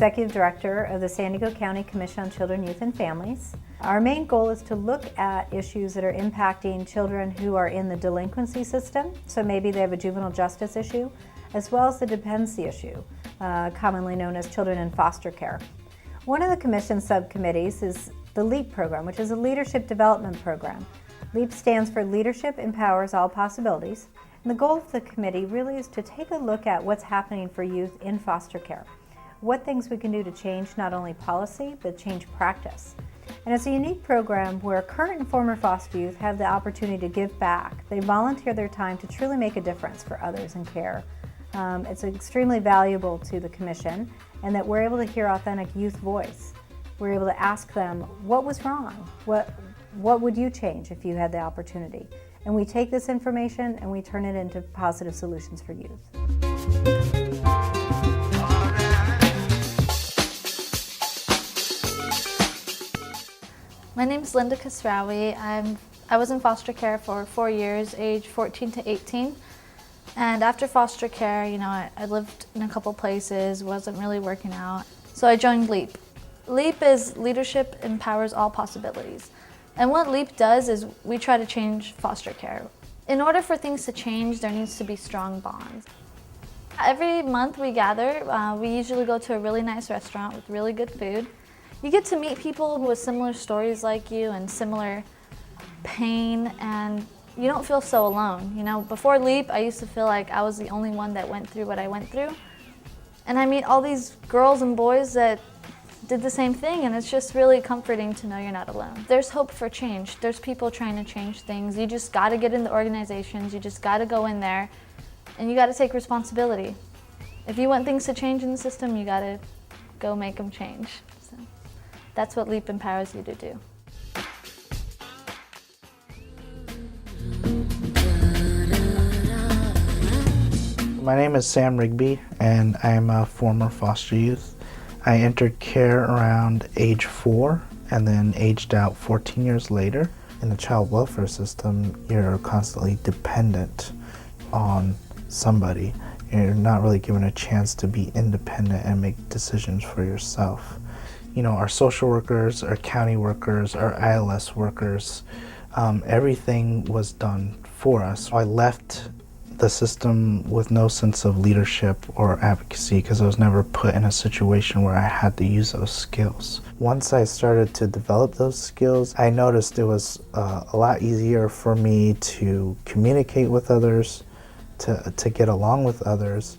Executive Director of the San Diego County Commission on Children, Youth, and Families. Our main goal is to look at issues that are impacting children who are in the delinquency system, so maybe they have a juvenile justice issue, as well as the dependency issue, commonly known as children in foster care. One of the Commission subcommittees is the LEAP program, which is a leadership development program. LEAP stands for Leadership Empowers All Possibilities, and the goal of the committee really is to take a look at what's happening for youth in foster care. What things we can do to change not only policy, but change practice. And it's a unique program where current and former foster youth have the opportunity to give back. They volunteer their time to truly make a difference for others in care. It's extremely valuable to the Commission, and that we're able to hear authentic youth voice. We're able to ask them, what was wrong? What would you change if you had the opportunity? And we take this information and we turn it into positive solutions for youth. My name is Linda Kasrawi. I was in foster care for 4 years, age 14 to 18. And after foster care, I lived in a couple places, wasn't really working out. So I joined LEAP. LEAP is Leadership Empowers All Possibilities. And what LEAP does is we try to change foster care. In order for things to change, there needs to be strong bonds. Every month we gather, we usually go to a really nice restaurant with really good food. You get to meet people with similar stories like you and similar pain, and you don't feel so alone. Before LEAP, I used to feel like I was the only one that went through what I went through. And I meet all these girls and boys that did the same thing, and it's just really comforting to know you're not alone. There's hope for change. There's people trying to change things. You just gotta get in the organizations, you just gotta go in there, and you gotta take responsibility. If you want things to change in the system, you gotta go make them change. So that's what LEAP empowers you to do. My name is Sam Rigby, and I am a former foster youth. I entered care around age 4 and then aged out 14 years later. In the child welfare system, you're constantly dependent on somebody. You're not really given a chance to be independent and make decisions for yourself. Our social workers, our county workers, our ILS workers, everything was done for us. I left the system with no sense of leadership or advocacy because I was never put in a situation where I had to use those skills. Once I started to develop those skills, I noticed it was a lot easier for me to communicate with others, to get along with others,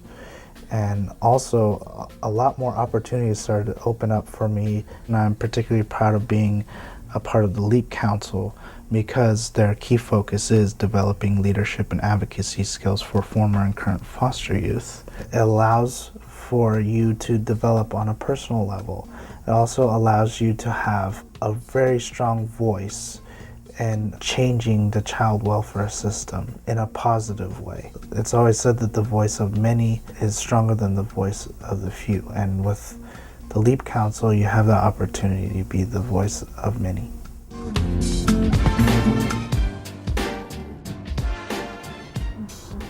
and also a lot more opportunities started to open up for me. And I'm particularly proud of being a part of the LEAP Council because their key focus is developing leadership and advocacy skills for former and current foster youth. It allows for you to develop on a personal level. It also allows you to have a very strong voice in changing the child welfare system in a positive way. It's always said that the voice of many is stronger than the voice of the few, and with the LEAP Council you have the opportunity to be the voice of many.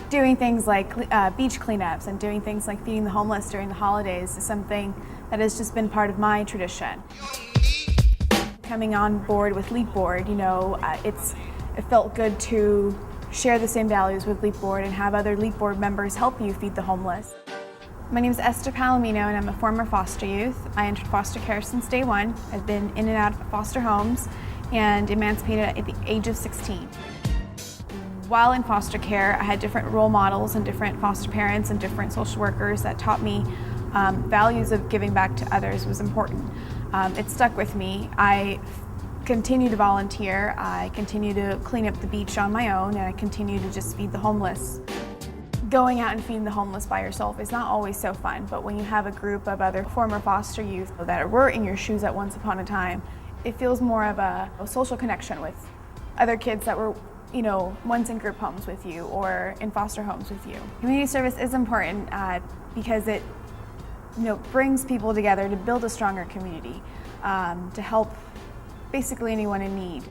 Doing things like beach cleanups and doing things like feeding the homeless during the holidays is something that has just been part of my tradition. Coming on board with LEAP Board, it felt good to share the same values with LEAP Board and have other LEAP Board members help you feed the homeless. My name is Esther Palomino and I'm a former foster youth. I entered foster care since day one. I've been in and out of foster homes and emancipated at the age of 16. While in foster care, I had different role models and different foster parents and different social workers that taught me values of giving back to others was important. It stuck with me. I continue to volunteer, I continue to clean up the beach on my own, and I continue to just feed the homeless. Going out and feeding the homeless by yourself is not always so fun, but when you have a group of other former foster youth that were in your shoes at once upon a time, it feels more of a social connection with other kids that were once in group homes with you or in foster homes with you. Community service is important because it brings people together to build a stronger community, to help basically anyone in need.